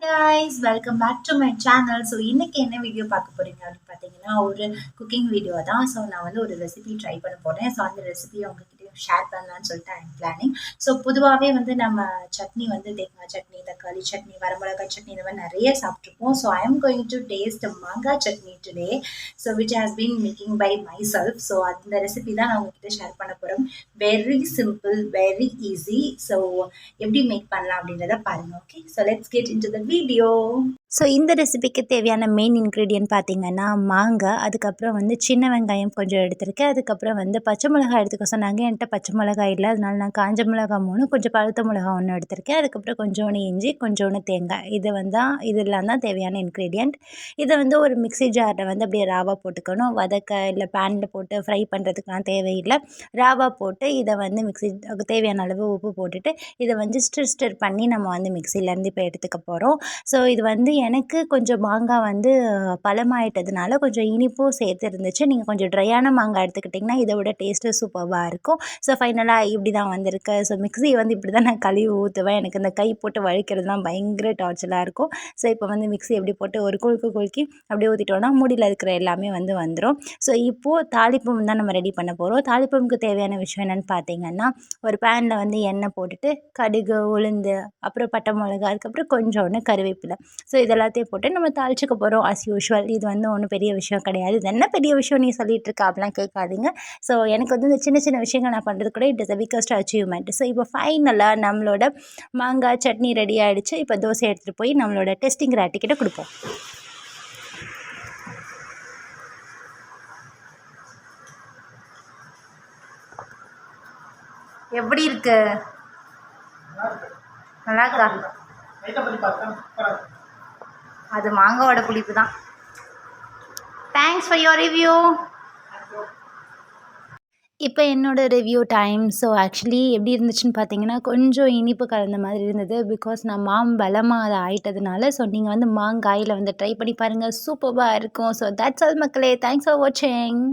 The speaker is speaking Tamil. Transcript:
Guys, welcome back to my channel. So இன்னைக்கு என்ன வீடியோ பார்க்க போறீங்க அப்படின்னு பார்த்தீங்கன்னா ஒரு குக்கிங் வீடியோ தான். ஸோ நான் வந்து ஒரு ரெசிபி ட்ரை பண்ண போறேன். ஸோ அந்த ரெசிபியை உங்ககிட்டயும் ஷேர் பண்ணலாம்னு சொல்லிட்டு ஐம் பிளானிங். ஸோ பொதுவாகவே வந்து நம்ம சட்னி வந்து தேங்காய் சட்னி, தக்காளி சட்னி, வரமிளகாய் சட்னி இந்த மாதிரி நிறைய சாப்பிட்ருப்போம். So I am going to taste mangai chutney today. So which has been making by myself. So அந்த ரெசிபி தான் நான் உங்ககிட்ட ஷேர் பண்ண போகிறோம். Very simple, very easy. So எப்படி மேக் பண்ணலாம் அப்படின்றத பாருங்க. Okay, so let's get into the video. So இந்த ரெசிபிக்கு தேவையான மெயின் இன்க்ரீடியன்ட் பார்த்தீங்கன்னா மாங்காய், அதுக்கப்புறம் வந்து சின்ன வெங்காயம் கொஞ்சம் எடுத்திருக்கேன், அதுக்கப்புறம் வந்து பச்சை மிளகாய் எடுத்துக்க சொன்னாங்க. என்கிட்ட பச்சை மிளகாய் இல்லை, அதனால நான் காஞ்ச மிளகாய் 3, கொஞ்சம் பழுத்த மிளகாய் 1 எடுத்திருக்கேன். அதுக்கப்புறம் கொஞ்சோண்டு இஞ்சி, கொஞ்சோண்டு தேங்காய். இதெல்லாம் தான் தேவையான இன்க்ரீடியன்ட். இதை வந்து ஒரு மிக்ஸி ஜாரில் வந்து அப்படியே ராவா போட்டுக்கணும். வதக்க இல்லை பேனில் போட்டு ஃப்ரை பண்ணுறதுக்குலாம் தேவையில்லை. ராவா போட்டு இதை வந்து தேவையான அளவு உப்பு போட்டுட்டு இதை வந்து ஸ்டிர் பண்ணி நம்ம வந்து மிக்சிலேருந்து இப்போ எடுத்துக்க போகிறோம். ஸோ இது வந்து எனக்கு கொஞ்சம் மாங்காய் வந்து பழமாயிட்டதுனால கொஞ்சம் இனிப்பும் சேர்த்து இருந்துச்சு. நீங்கள் கொஞ்சம் ட்ரையான மாங்காய் எடுத்துக்கிட்டிங்கன்னா இதை விட டேஸ்ட்டு சூப்பராக இருக்கும். ஸோ ஃபைனலாக இப்படி தான் வந்திருக்கு. ஸோ மிக்ஸி வந்து இப்படி தான் நான் கழுவி ஊற்றுவேன். எனக்கு இந்த கை போட்டு வழுக்கிறதுலாம் பயங்கர டார்ச்சராக இருக்கும். ஸோ இப்போ வந்து மிக்ஸி எப்படி போட்டு ஒரு குலுக்கி அப்படியே ஊற்றிட்டோன்னா மூடியில் இருக்கிற எல்லாமே வந்து வந்துடும். ஸோ இப்போது தாளிப்பம் தான் நம்ம ரெடி பண்ண போகிறோம். தாளிப்பமுக்கு தேவையான விஷயம் என்னென்னு பார்த்தீங்கன்னா, ஒரு பேனில் வந்து எண்ணெய் போட்டுட்டு கடுகு, உளுந்து, அப்புறம் பட்டை மிளகா, அதுக்கப்புறம் கொஞ்சோண்டு கருவேப்பிலை. ஸோ இதெல்லாத்தையும் போட்டு நம்ம தாளிச்சுக்க போகிறோம். ஆஸ் யூஷுவல் இது வந்து ஒன்றும் பெரிய விஷயம் கிடையாது. இது என்ன பெரிய விஷயம் நீ சொல்லிட்டு இருக்க அப்படிலாம் கேட்காதீங்க. ஸோ எனக்கு வந்து இந்த சின்ன சின்ன விஷயங்கள் நான் பண்ணுறது கூட it is a biggest achievement. So இப்போ ஃபைனலாக நம்மளோட மாங்காய் சட்னி ரெடி ஆகிடுச்சு. இப்போ தோசை எடுத்துகிட்டு போய் நம்மளோட டெஸ்டிங் ராட்டிக்கிட்ட கொடுப்போம். எப்படி இருக்கு? நல்லா இருக்கா? அது மாங்காவோட புளிப்பு தான். Thanks for your review. இப்போ என்னோடய ரிவ்யூ டைம். ஸோ ஆக்சுவலி எப்படி இருந்துச்சுன்னு பார்த்தீங்கன்னா, கொஞ்சம் இனிப்பு கலந்த மாதிரி இருந்தது. பிகாஸ் நான் மாம்பழமாக அதை ஆயிட்டதுனால. ஸோ நீங்கள் வந்து மாங்காயில் வந்து ட்ரை பண்ணி பாருங்கள், சூப்பராக இருக்கும். ஸோ தட்ஸ் ஆல் மக்களே. தேங்க்ஸ் ஃபார் வாட்சிங்.